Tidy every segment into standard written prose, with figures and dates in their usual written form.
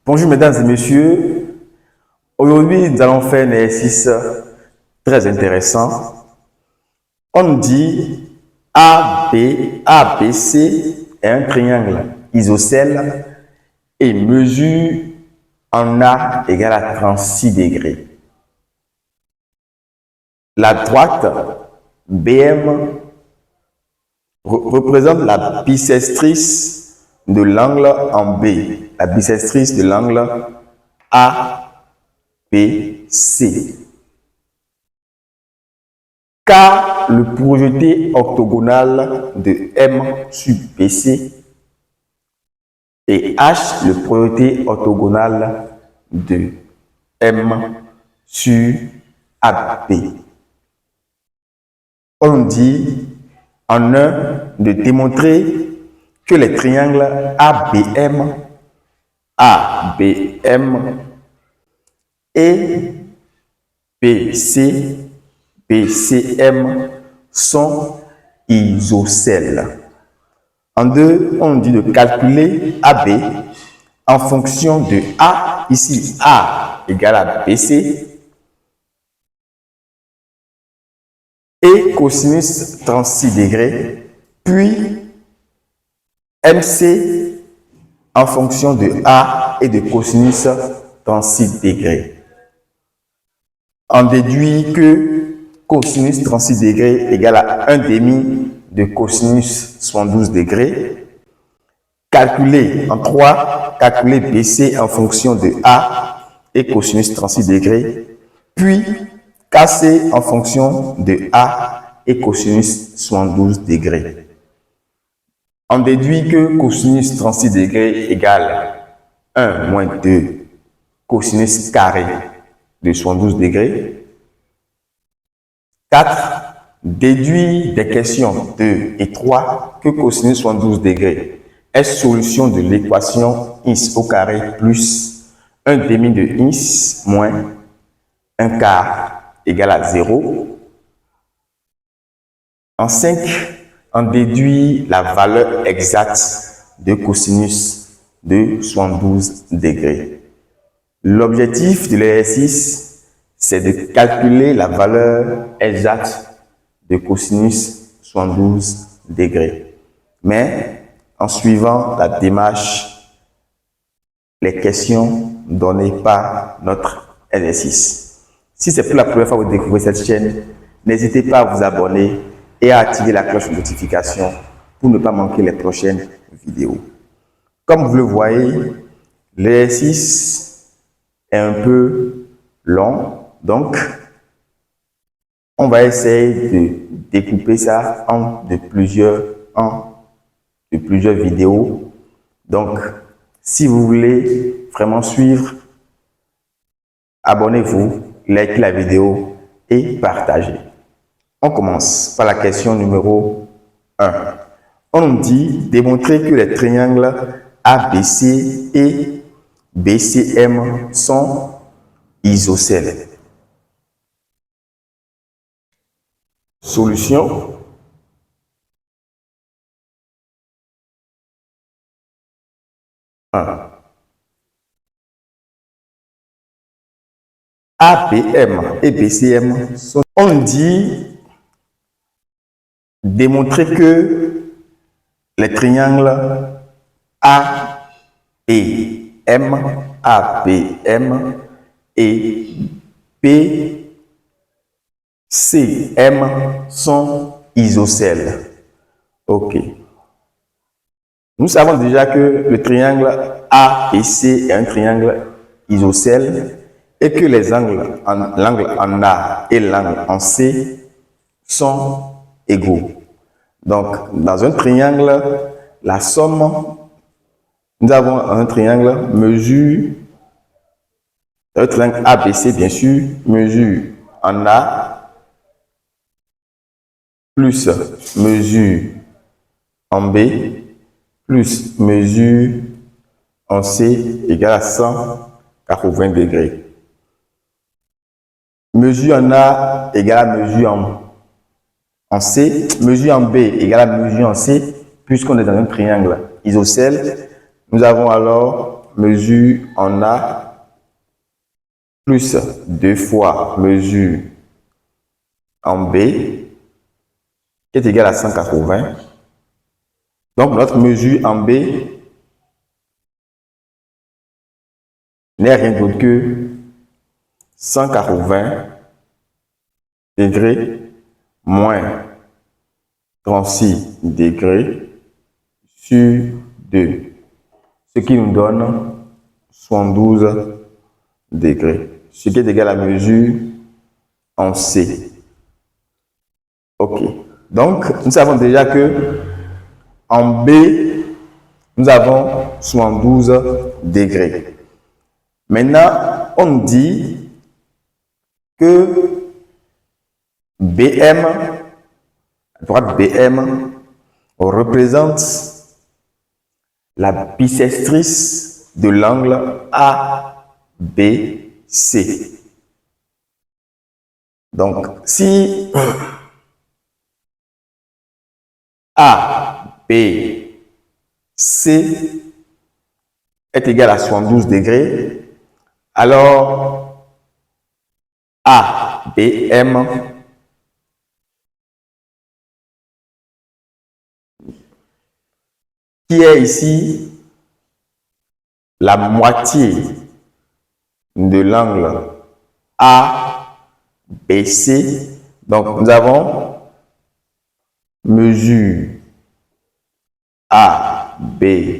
Bonjour mesdames et messieurs, aujourd'hui nous allons faire un exercice très intéressant. On nous dit ABC est un triangle isocèle et mesure en A égale à 36 degrés. La droite BM représente la bissectrice de l'angle en B, la bissectrice de l'angle ABC. Car le projeté octogonal de M sur BC et H le projeté orthogonal de M sur AB. On dit en un de démontrer que les triangles ABM et BCM sont isocèles. En deux, on dit de calculer AB en fonction de A, ici A égale à BC, et cosinus 36 degrés, puis MC en fonction de A et de cosinus 36 degrés. On déduit que cosinus 36 degrés égale à 1 demi de cosinus 72 degrés. Calculer en 3, calculer BC en fonction de A et cosinus 36 degrés, puis KC en fonction de A et cosinus 72 degrés. On déduit que cosinus 36 degrés égale 1 moins 2 cosinus carré de 72 degrés. 4. Déduit des questions 2 et 3 que cosinus 72 degrés est solution de l'équation x au carré plus 1 demi de x moins 1 quart égale à 0. En 5, on déduit la valeur exacte de cosinus de 72 degrés. L'objectif de l'exercice, c'est de calculer la valeur exacte de cosinus 72 degrés. Mais en suivant la démarche, les questions données par notre exercice. Si c'est pour la première fois que vous découvrez cette chaîne, n'hésitez pas à vous abonner et à activer la cloche de notification pour ne pas manquer les prochaines vidéos. Comme vous le voyez, l'exercice est un peu long, donc on va essayer de découper ça en plusieurs vidéos. Donc, si vous voulez vraiment suivre, abonnez-vous, likez la vidéo et partagez. On commence par la question numéro 1. On nous dit démontrer que les triangles ABC et BCM sont isocèles. Solution. ABM et BCM sont... On dit démontrer que les triangles ABM et BCM sont isocèles. Ok. Nous savons déjà que le triangle ABC est un triangle isocèle et que les angles, l'angle en A et l'angle en C sont égaux. Donc, dans un triangle, la somme, nous avons un triangle mesure, un triangle ABC bien sûr, mesure en A plus mesure en B plus mesure en C égale à 180 degrés. Mesure en A égale à mesure en C, mesure en B égale à mesure en C, puisqu'on est dans un triangle isocèle, nous avons alors mesure en A plus 2 fois mesure en B qui est égal à 180. Donc, notre mesure en B n'est rien d'autre que 180 degrés moins 36 degrés sur 2, ce qui nous donne 72 degrés, ce qui est égal à la mesure en C. Ok, donc nous savons déjà que en B, nous avons 72 degrés. Maintenant, on dit que BM, la droite BM, représente la bissectrice de l'angle ABC. Donc, si ABC est égal à 72 degrés, alors ABM qui est ici la moitié de l'angle ABC. Donc, nous avons mesure ABM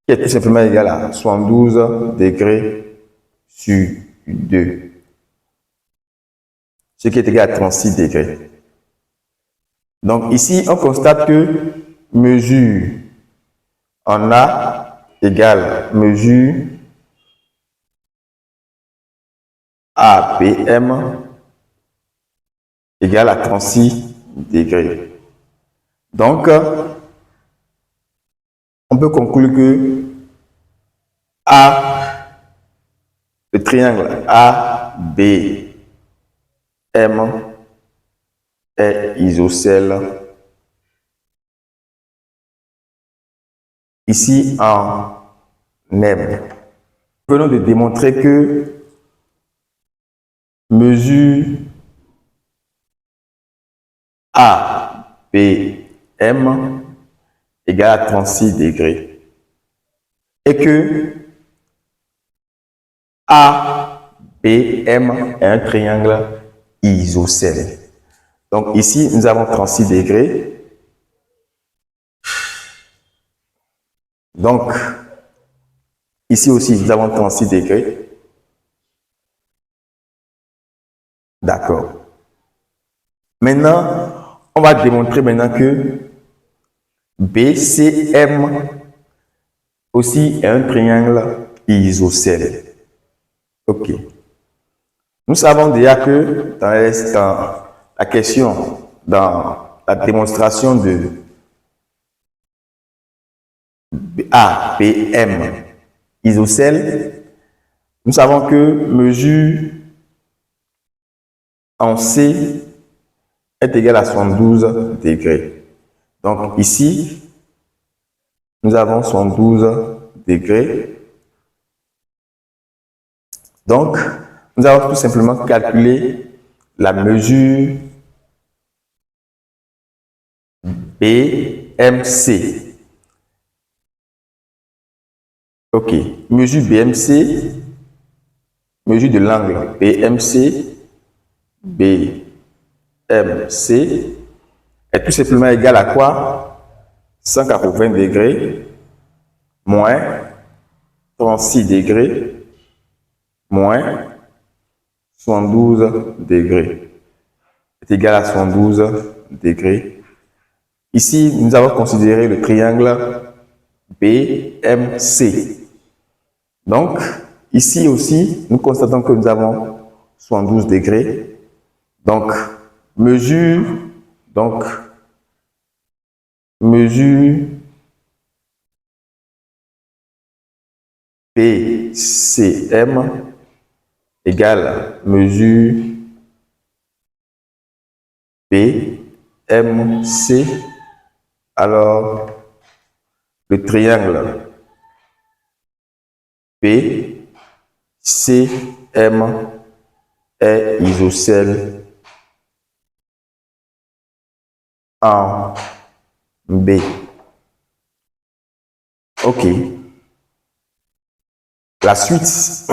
qui est tout simplement égal à 72 degrés sur 2, ce qui est égal à 36 degrés. Donc ici, on constate que mesure en A égale mesure ABM égale à 36 degrés. Donc, on peut conclure que le triangle ABM est isocèle ici en M. Nous venons de démontrer que mesure ABM égale à 36 degrés et que ABM est un triangle isocèle. Donc ici, nous avons 36 degrés. Donc, ici aussi, nous avons 36 degrés. D'accord. Maintenant, on va démontrer maintenant que BCM aussi est un triangle isocèle. Ok. Nous savons déjà que dans la question, dans la démonstration de ABM isocèle, nous savons que mesure en C est égal à 72 degrés. Donc ici, nous avons 72 degrés. Donc, nous allons tout simplement calculer la mesure BMC. Ok, mesure BMC, mesure de l'angle BMC est tout simplement égal à quoi? 180 degrés moins 36 degrés moins 72 degrés est égal à 72 degrés. Ici, nous avons considéré le triangle BMC. Donc, ici aussi, nous constatons que nous avons 72 degrés. Donc, mesure BCM égale mesure BMC. Alors, le triangle PCM est isocèle en B. OK. La suite,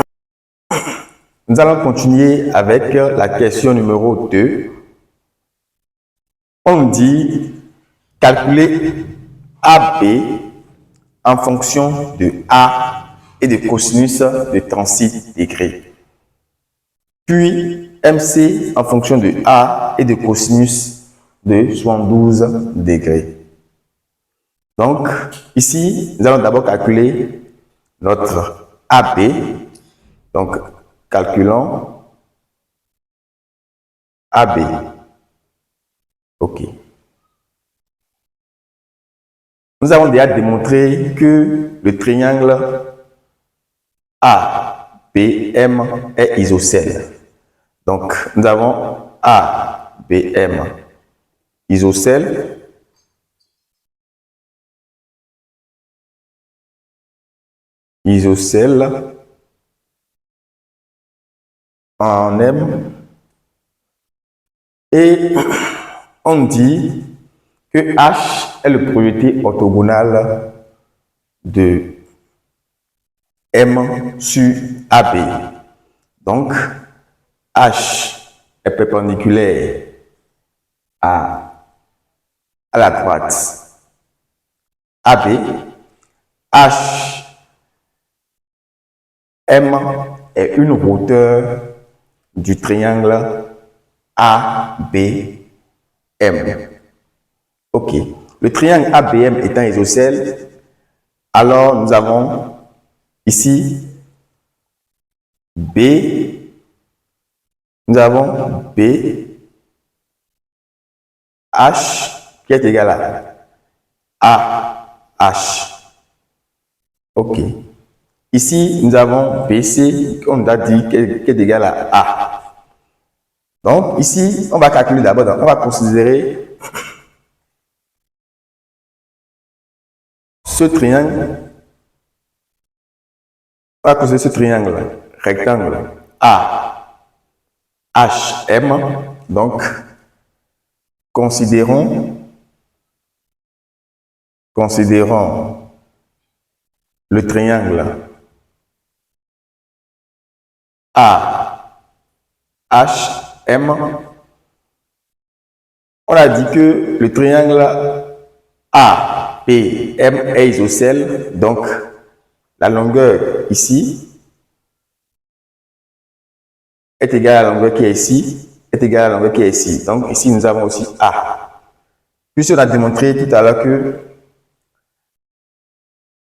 nous allons continuer avec la question numéro 2. On dit calculer AB en fonction de A et de cosinus de 36 degrés. Puis MC en fonction de A et de cosinus de 72 degrés. Donc, ici, nous allons d'abord calculer notre AB. Donc, calculons AB. OK. Nous avons déjà démontré que le triangle ABM est isocèle. Donc, nous avons ABM isocèle. Isocèle en M. Et on dit que H est le projeté orthogonal de M sur AB. Donc, H est perpendiculaire à la droite AB. H M est une hauteur du triangle ABM. OK. Le triangle ABM étant isocèle, alors nous avons ici B, nous avons B, H qui est égal à AH. OK. Ici, nous avons BC, comme on a dit, qui est égal à A. Donc, ici, on va calculer d'abord, on va considérer ce triangle, on va considérer ce triangle rectangle AHM. Donc, considérons le triangle AHM. On a dit que le triangle APM est isocèle, donc la longueur ici est égale à la longueur qui est ici, est égale à la longueur qui est ici. Donc ici, nous avons aussi A. Puisqu'on a démontré tout à l'heure que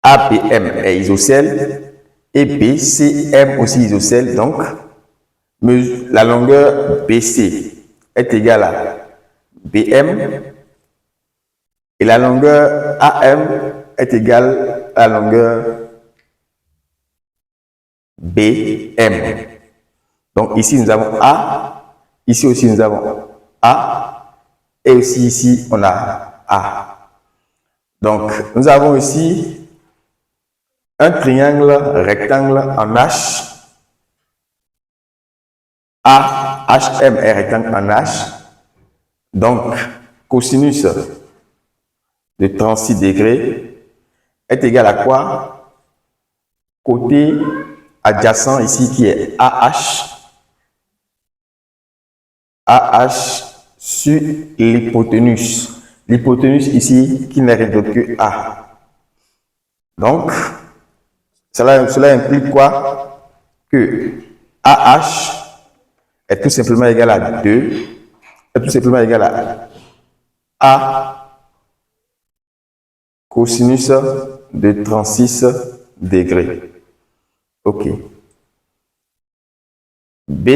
APM est isocèle et BCM aussi isocèle, donc la longueur BC est égale à BM et la longueur AM est égale à la longueur BM. Donc ici nous avons A, ici aussi nous avons A et aussi ici on a A. Donc nous avons ici un triangle rectangle en H. AHM est rectangle en H. Donc, cosinus de 36 degrés est égal à quoi? Côté adjacent ici qui est AH. AH sur l'hypoténuse. L'hypoténuse ici qui n'est rien d'autre que A. Donc, cela implique quoi? Que AH est tout simplement égal à 2, est tout simplement égal à A cosinus de 36 degrés. OK. B,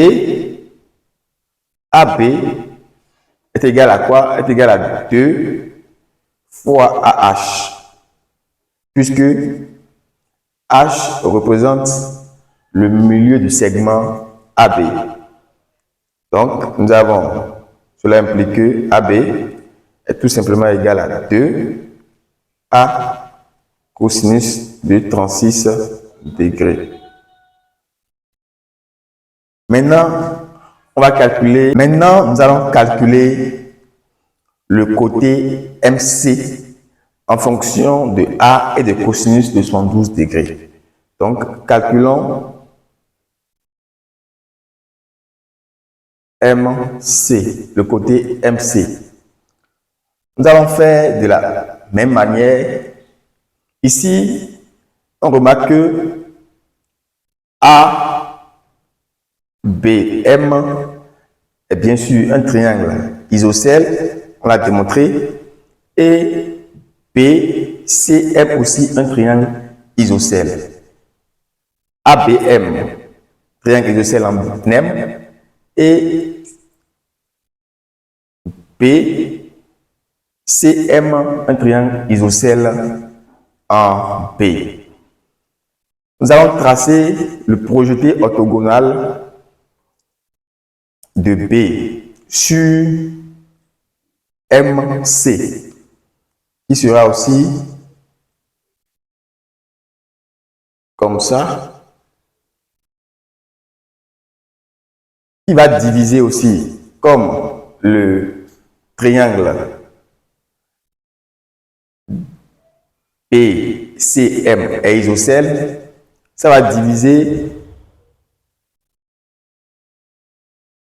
AB est égal à quoi? Est égal à 2 fois AH, puisque H représente le milieu du segment AB. Donc, nous avons, cela implique que AB est tout simplement égal à 2 A cosinus de 36 degrés. Maintenant, nous allons calculer le côté MC en fonction de A et de cosinus de 72 degrés. Donc, calculons MC, le côté MC. Nous allons faire de la même manière. Ici, on remarque que ABM est bien sûr un triangle isocèle, on l'a démontré, et BCM aussi un triangle isocèle. ABM, triangle isocèle en NEM, et BCM, un triangle isocèle en B. Nous allons tracer le projeté orthogonal de B sur MC, qui sera aussi comme ça, qui va diviser aussi comme le triangle BCM est isocèle, ça va diviser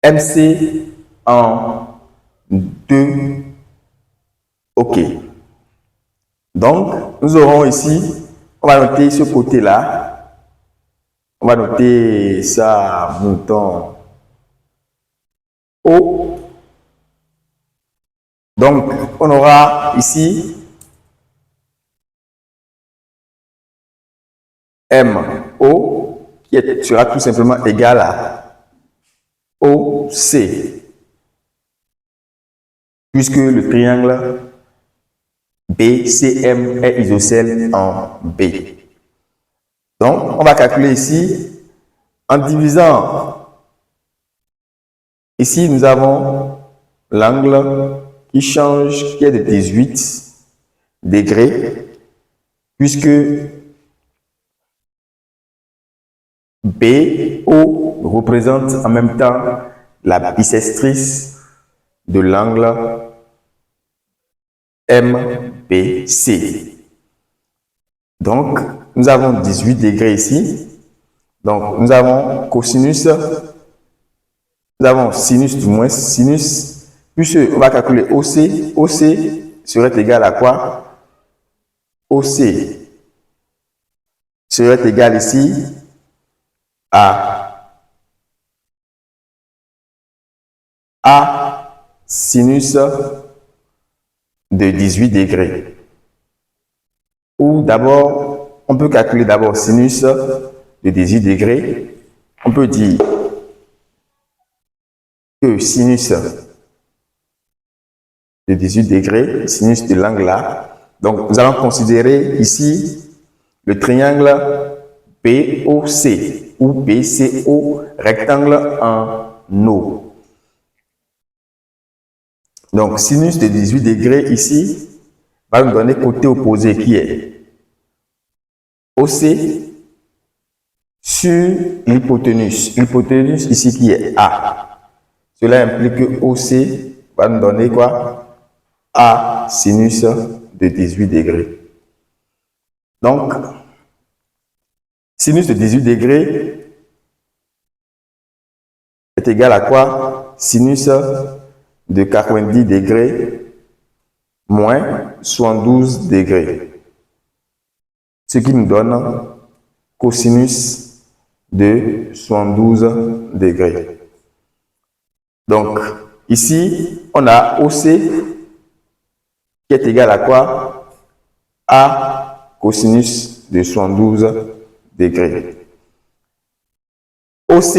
MC en 2. OK. Donc, nous aurons ici, on va noter ce côté-là. On va noter ça, bouton O. Donc, on aura ici MO qui sera tout simplement égal à OC, puisque le triangle BCM est isocèle en B. Donc, on va calculer ici en divisant. Ici, nous avons l'angle qui change, qui est de 18 degrés, puisque BO représente en même temps la bissectrice de l'angle MBC. Donc, nous avons 18 degrés ici. Donc, nous avons cosinus, nous avons sinus du moins, sinus, puisque on va calculer OC. OC serait égal à quoi? OC serait égal ici à sinus de 18 degrés. Ou d'abord, on peut calculer d'abord sinus de 18 degrés. On peut dire que sinus de 18 degrés, sinus de l'angle là. Donc, nous allons considérer ici le triangle BOC ou BCO, rectangle en O. Donc, sinus de 18 degrés ici va nous donner côté opposé qui est OC sur l'hypoténuse. L'hypoténuse ici qui est A. Cela implique que OC va nous donner quoi? A sinus de 18 degrés. Donc, sinus de 18 degrés est égal à quoi? Sinus de 90 degrés moins 72 degrés. Ce qui nous donne cosinus de 72 degrés. Donc, ici, on a OC qui est égal à quoi? A cosinus de 72 degrés. OC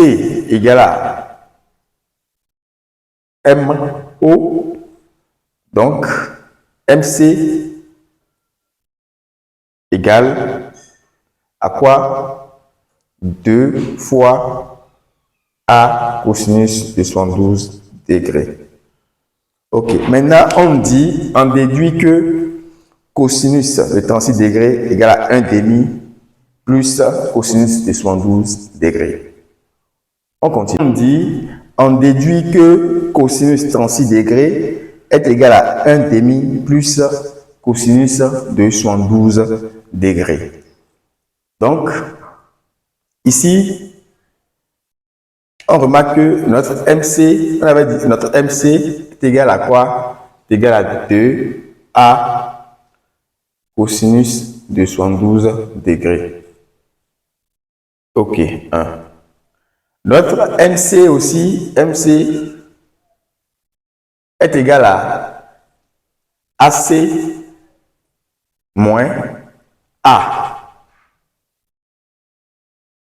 égale à MO, donc MC égale à quoi? 2 fois A cosinus de 72 degrés. Ok, maintenant on déduit que cosinus de 36 degrés égale à 1 demi plus cosinus de 72 degrés. On continue. On dit, on déduit que cosinus 36 degrés est égal à 1 demi plus cosinus de 72 degrés. Donc, ici, on remarque que notre MC, on avait dit notre MC est égal à quoi? Est égal à 2A cosinus de 72 degrés. Ok, 1. Notre MC aussi, MC est égal à AC moins A.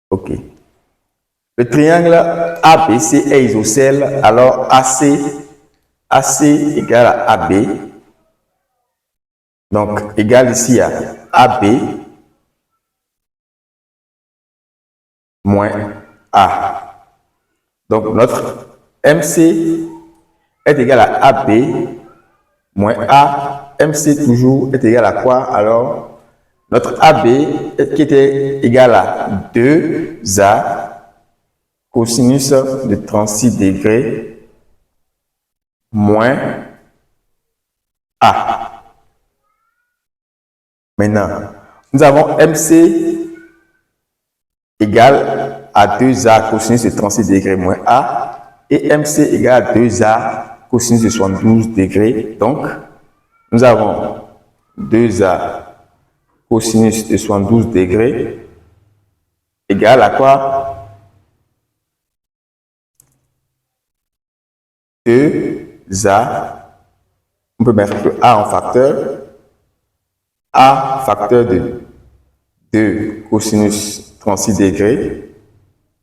Ok. Le triangle ABC est isocèle, alors AC égale à AB. Donc, égal ici à AB moins A. Donc, notre MC est égal à AB moins A. MC toujours est égal à quoi? Alors, notre AB qui était égal à 2A cosinus de 36 degrés moins A. Maintenant, nous avons MC égale à 2A cosinus de 36 degrés moins A et MC égale à 2A cosinus de 72 degrés. Donc, nous avons 2A cosinus de 72 degrés égale à quoi? 2A, on peut mettre le A en facteur, A facteur de 2 cosinus 36 degrés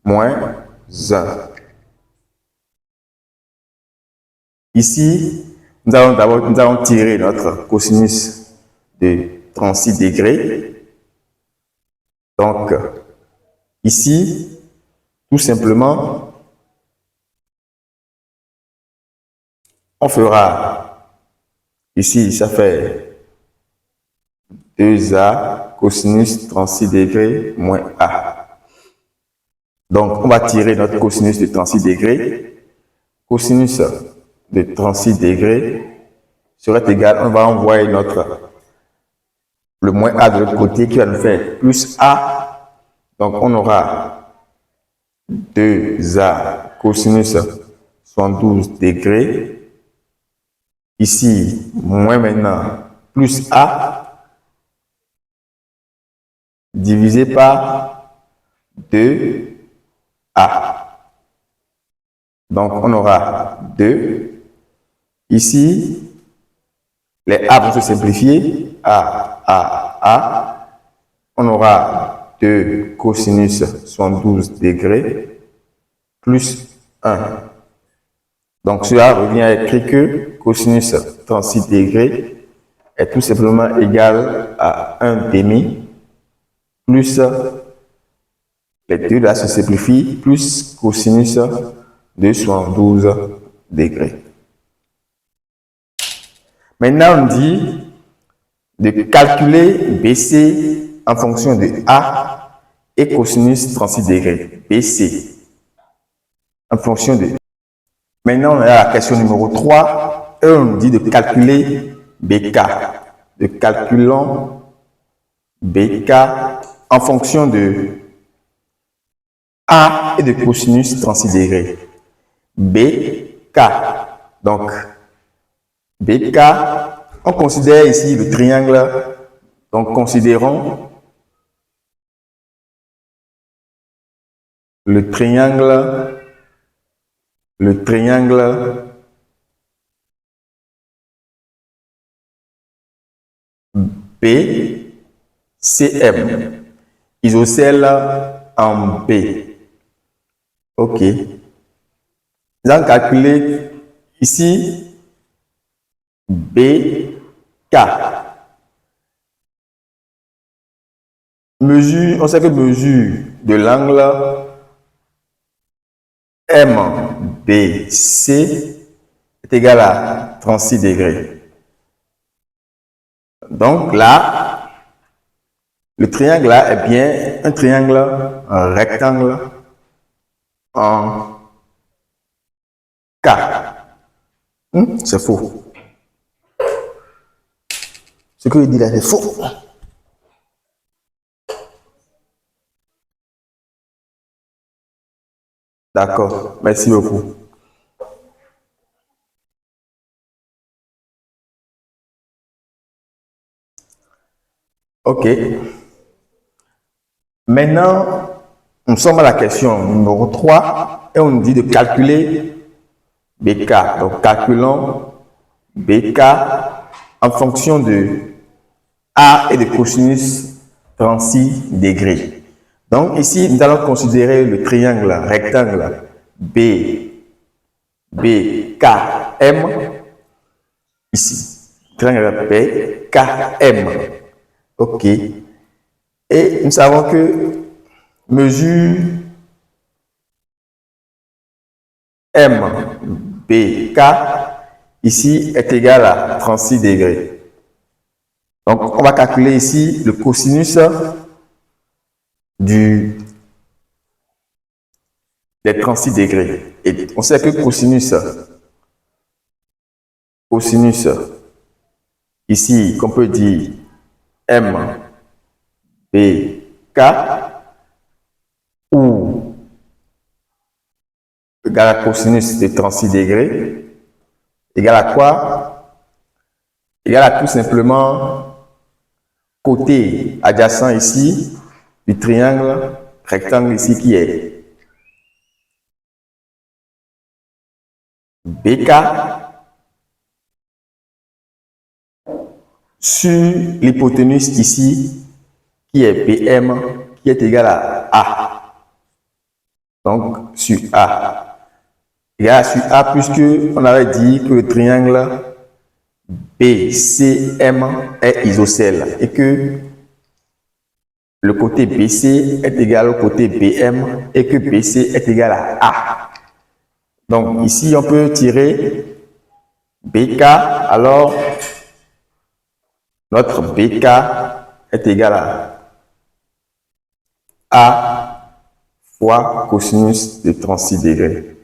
moins 1. Ici, nous allons tirer notre cosinus de 36 degrés. Donc, ici, tout simplement, on fera, ici, ça fait 2A cosinus 36 degrés moins A. Donc, on va tirer notre cosinus de 36 degrés. Cosinus de 36 degrés serait égal, on va envoyer le moins A de l'autre côté qui va nous faire plus A. Donc, on aura 2A cosinus 72 degrés. Ici, moins maintenant, plus A, divisé par 2A. Donc, on aura 2. Ici, les A vont se simplifier. A. On aura 2 cosinus 72 degrés plus 1. Donc, cela revient à écrire que cosinus 36 degrés est tout simplement égal à 1 demi plus les deux là se simplifient plus cosinus de 72 degrés. Maintenant, on dit de calculer BC en fonction de A et cosinus 36 degrés. BC en fonction de... Maintenant, on a la question numéro 3. Et on nous dit de calculer BK. De calculons BK en fonction de A et de cosinus 36 degrés. BK. Donc, BK, on considère ici le triangle. Donc, considérons le triangle BCM, isocèle en B. Ok. Nous allons calculer ici BK. Mesure, on sait que mesure de l'angle MBC est égal à 36 degrés. Donc là, le triangle là est bien un triangle, un rectangle en K. C'est faux. Ce que je dis là, c'est faux. D'accord, merci beaucoup. Ok. Maintenant, nous sommes à la question numéro 3 et on nous dit de calculer BK. Donc, calculons BK en fonction de A et de cosinus 36 degrés. Donc, ici, nous allons considérer le triangle rectangle BKM. Ici, triangle BKM. OK. Et nous savons que mesure MBK ici est égale à 36 degrés. Donc, on va calculer ici le cosinus des 36 degrés. Et on sait que cosinus ici, qu'on peut dire MBK ou égal à cosinus de 36 degrés, égal à quoi? Égal à tout simplement côté adjacent ici du triangle rectangle ici qui est BK sur l'hypoténuse ici qui est BM qui est égal à A. Donc sur A. Égal à sur A puisque on avait dit que le triangle BCM est isocèle et que le côté BC est égal au côté BM et que BC est égal à A. Donc ici on peut tirer BK, alors notre BK est égal à A fois cosinus de 36 degrés.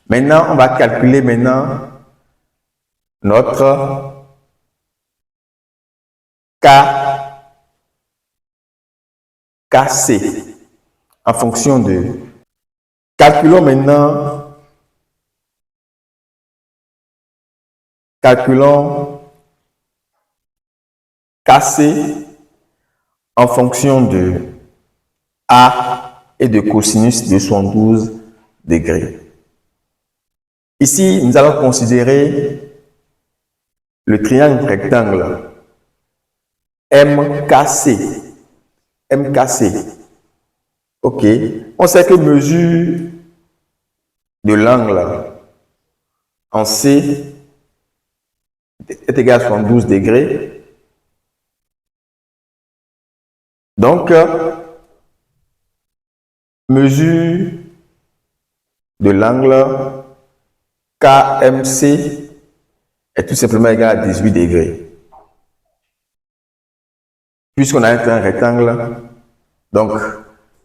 Maintenant, on va calculer notre KC en fonction de... Calculons KC en fonction de A et de cosinus de 72 degrés. Ici, nous allons considérer le triangle rectangle MKC. OK. On sait que mesure de l'angle en C est égal à 72 degrés. Donc, mesure de l'angle KMC est tout simplement égal à 18 degrés. Puisqu'on a un rectangle, donc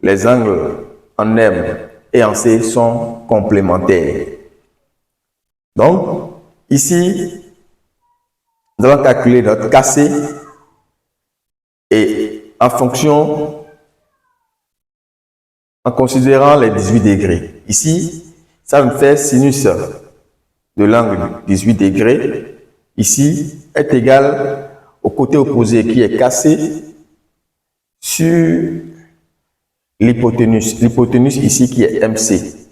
les angles en M et en C sont complémentaires. Donc, ici, nous allons calculer notre KC et en considérant les 18 degrés. Ici, ça me fait sinus de l'angle 18 degrés, ici, est égal au côté opposé qui est KC sur l'hypoténuse. L'hypoténuse ici qui est MC.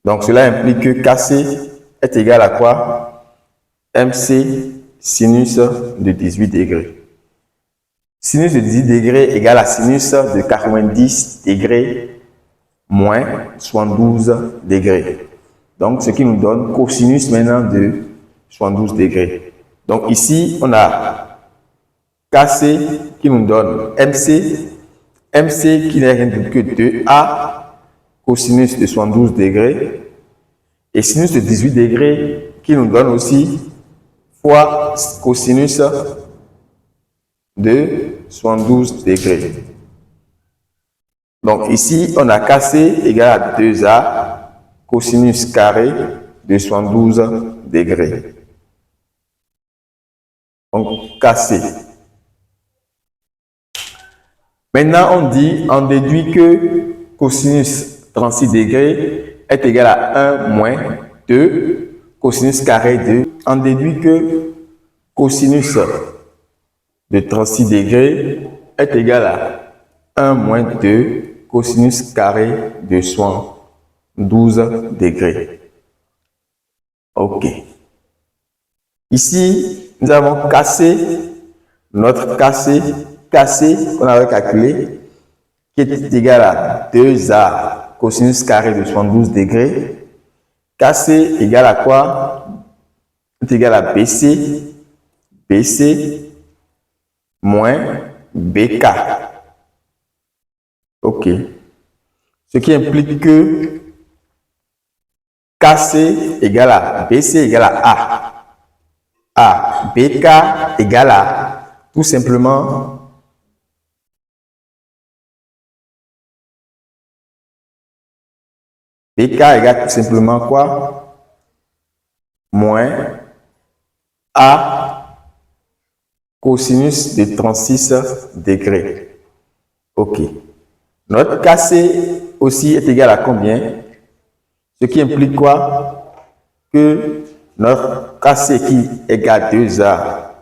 Donc, cela implique que KC est égal à quoi? MC sinus de 18 degrés. Sinus de 18 degrés égale à sinus de 90 degrés moins 72 degrés. Donc, ce qui nous donne cosinus maintenant de 72 degrés. Donc, ici, on a KC qui nous donne MC. MC qui n'est rien d'autre que 2A cosinus de 72 degrés. Et sinus de 18 degrés qui nous donne aussi fois cosinus de 72 degrés. Donc ici, on a KC égale à 2A cosinus carré de 72 degrés. Donc KC. Maintenant, on déduit que cosinus 36 degrés est égal à 1 moins 2 cosinus carré de. On déduit que cosinus de 36 degrés est égal à 1 moins 2 cosinus carré de 72 degrés. OK. Ici, nous avons cassé notre KC qu'on avait calculé, qui est égal à 2A cosinus carré de 72 degrés. KC égale à quoi? C'est égal à BC moins BK. OK. Ce qui implique que KC égale à BC égale à A. BK égale à tout simplement BK égale tout simplement quoi? Moins A cosinus de 36 degrés. OK. Notre KC aussi est égal à combien? Ce qui implique quoi? Que notre KC qui égale 2A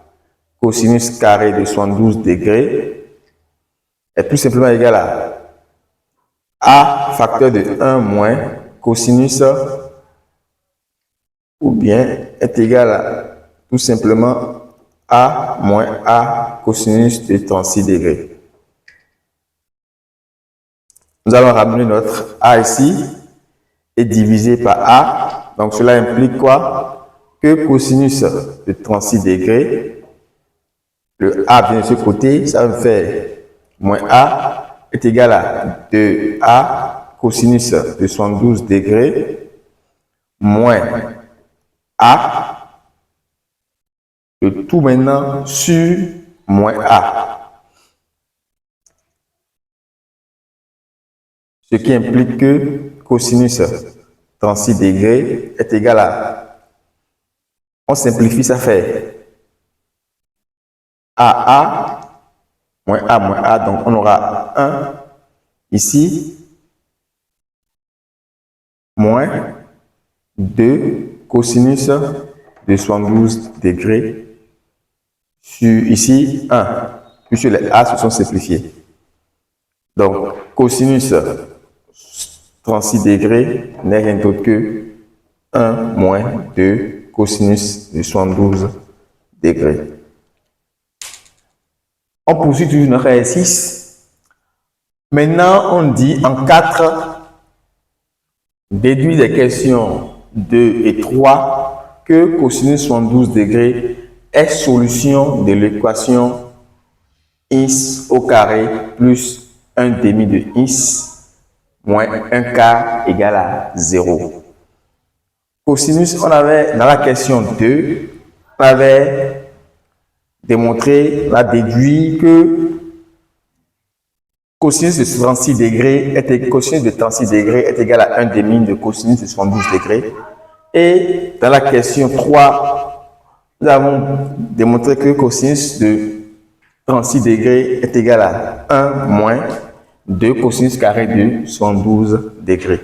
cosinus carré de 72 degrés est tout simplement égal à A facteur de 1 moins cosinus ou bien est égal à tout simplement A moins A cosinus de 36 degrés. Nous allons ramener notre A ici et diviser par A. Donc cela implique quoi? Que cosinus de 36 degrés, le A vient de ce côté, ça me fait moins A est égal à 2A cosinus de 72 degrés moins A, le tout maintenant sur moins A. Ce qui implique que cosinus 36 degrés est égal à, on simplifie, ça fait AA moins A, donc on aura 1 ici, moins 2 cosinus de 72 degrés sur ici 1, puisque les A se sont simplifiés. Donc, cosinus 36 degrés n'est rien d'autre que 1 moins 2 cosinus de 72 degrés. On poursuit toujours notre exercice. Maintenant, on dit en 4, déduit des questions 2 et 3 que cosinus 72 degrés est solution de l'équation x au carré plus 1 demi de x moins 1 quart égale à 0. Cosinus, on avait dans la question 2, on avait démontré, on a déduit que cosinus de 36 degrés est égal à 1 demi de cosinus de 72 degrés. Et dans la question 3, nous avons démontré que cosinus de 36 degrés est égal à 1 moins 2 cosinus carré de 72 degrés.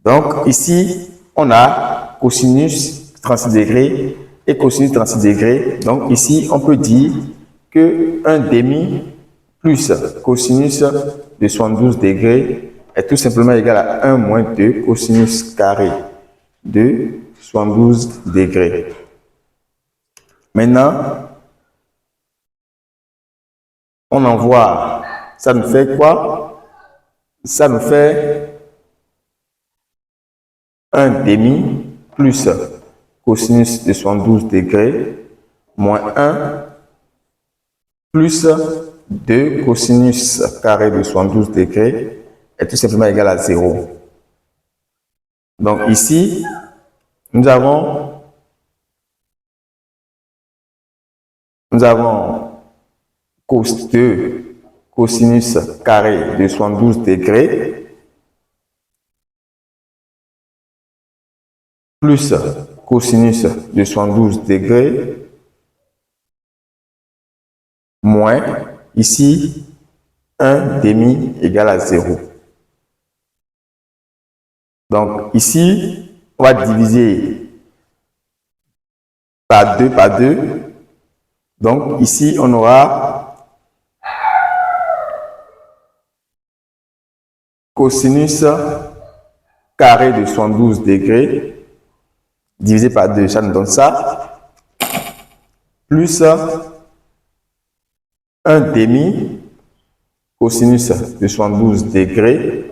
Donc ici, on a cosinus 36 degrés et cosinus 36 degrés. Donc ici, on peut dire que 1 demi plus cosinus de 72 degrés est tout simplement égal à 1 moins 2 cosinus carré de 72 degrés. Maintenant, on envoie, ça nous fait quoi? Ça nous fait 1 demi plus cosinus de 72 degrés moins 1 plus 2 cosinus carré de 72 degrés est tout simplement égal à 0. Donc ici, nous avons nous avons cos 2 cosinus carré de 72 degrés plus cosinus de 72 degrés moins ici 1 demi égale à 0. Donc ici, on va diviser par 2 par 2. Donc ici, on aura cosinus carré de 72 degrés divisé par 2, ça nous donne ça, plus 1 demi cosinus de 72 degrés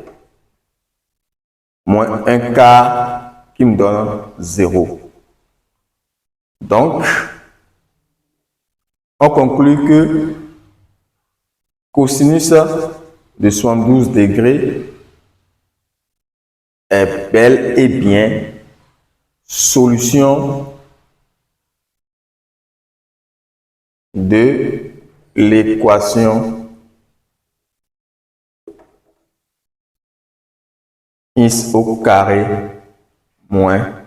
moins 1 quart qui me donne 0. Donc, on conclut que cosinus de 72 degrés est bel et bien solution de l'équation x au carré moins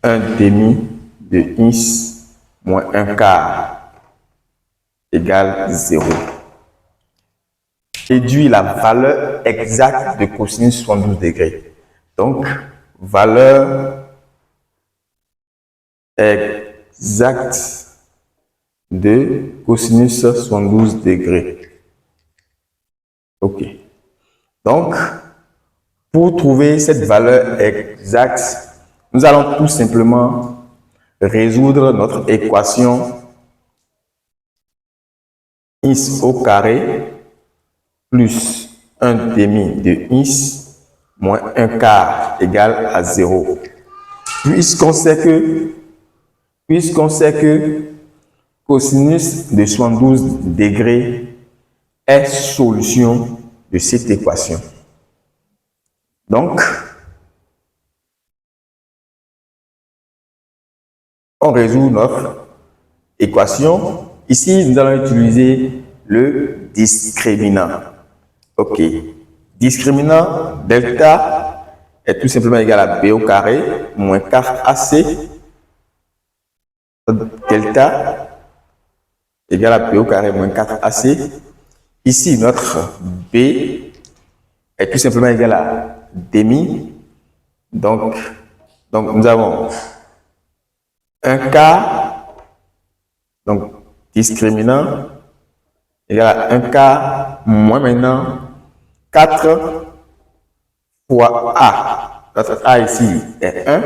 1 demi de x moins 1 quart égale 0. Déduit la valeur exacte de cosinus 72 degrés. Donc, valeur exacte de cosinus 72 degrés. OK. Donc, pour trouver cette valeur exacte, nous allons tout simplement résoudre notre équation x au carré plus 1 demi de x moins 1 quart égale à 0. Puisqu'on sait que cosinus de 72 degrés est solution de cette équation. Donc, on résout notre équation. Ici, nous allons utiliser le discriminant. OK. Discriminant delta est tout simplement égal à b au carré moins 4ac. Delta égale à b au carré moins 4ac. Ici, notre b est tout simplement égal à demi. Donc nous avons un quart, donc discriminant égale à 1 quart moins maintenant 4 fois a. Notre a ici est 1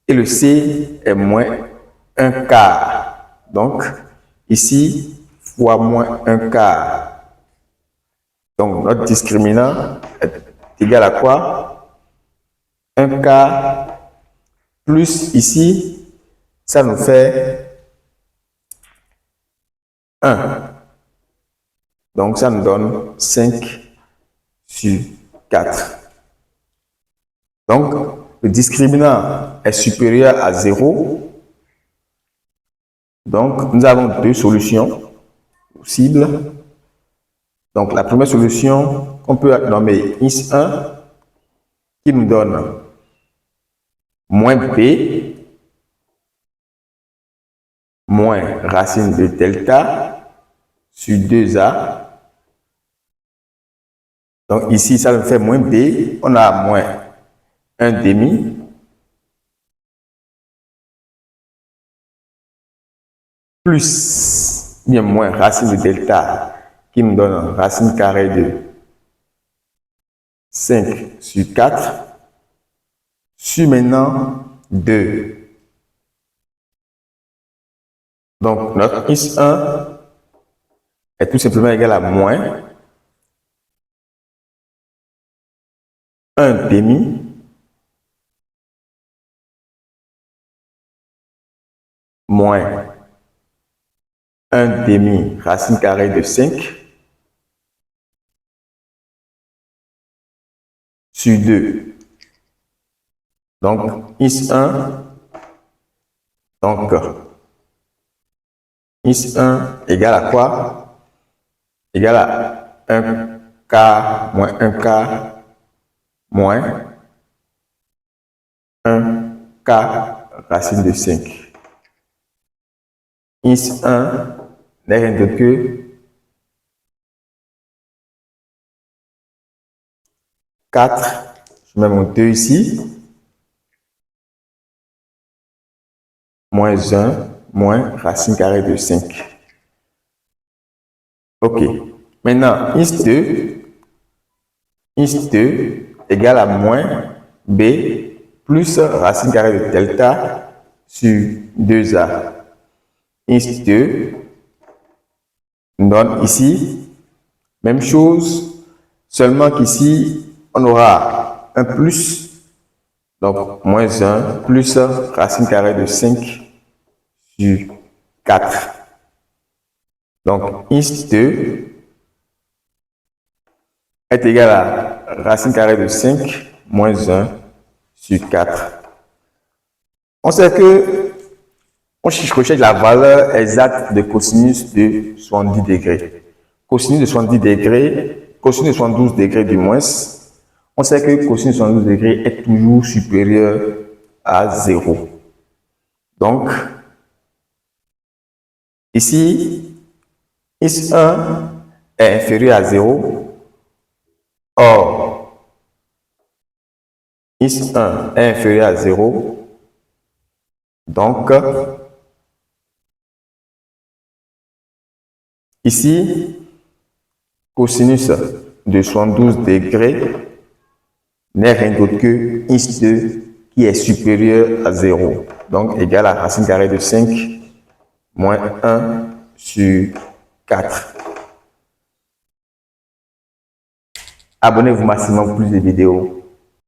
et le c est moins 1 quart. Donc ici fois moins 1 quart. Donc notre discriminant est égal à quoi? 1 quart plus ici, ça nous fait 1. Donc ça nous donne 5 sur 4. Donc le discriminant est supérieur à 0. Donc nous avons deux solutions possibles. Donc la première solution qu'on peut nommer x1 qui nous donne moins b moins racine de delta sur 2a. Donc ici, ça nous fait moins b, on a moins 1 demi plus bien moins racine de delta qui nous donne racine carrée de 5 sur 4 sur maintenant 2. Donc notre x1 est tout simplement égal à moins 1 demi moins 1 demi racine carrée de 5 sur 2. Donc x1, donc Is 1 égale à quoi? Égale à 1k moins 1k moins 1k racine de 5. Is 1 n'est rien d'autre que 4, je mets mon 2 ici, moins 1, moins racine carrée de 5. Ok. Maintenant, is2 égale à moins b plus racine carrée de delta sur 2a. Is2 donne ici, même chose, seulement qu'ici, on aura un plus, donc moins 1 plus racine carrée de 5 sur 4. Donc, is2 est égal à racine carrée de 5 moins 1 sur 4. On sait que on recherche la valeur exacte de cosinus de 70 degrés. Cosinus de 70 degrés, cosinus de 72 degrés du moins, on sait que cosinus de 72 degrés est toujours supérieur à 0. Donc, ici, is1 est inférieur à 0. Or, is1 est inférieur à 0. Donc, ici, cosinus de 72 degrés n'est rien d'autre que is2 qui est supérieur à 0. Donc, égal à racine carrée de 5 moins 1 sur 4. Abonnez-vous maximum pour plus de vidéos.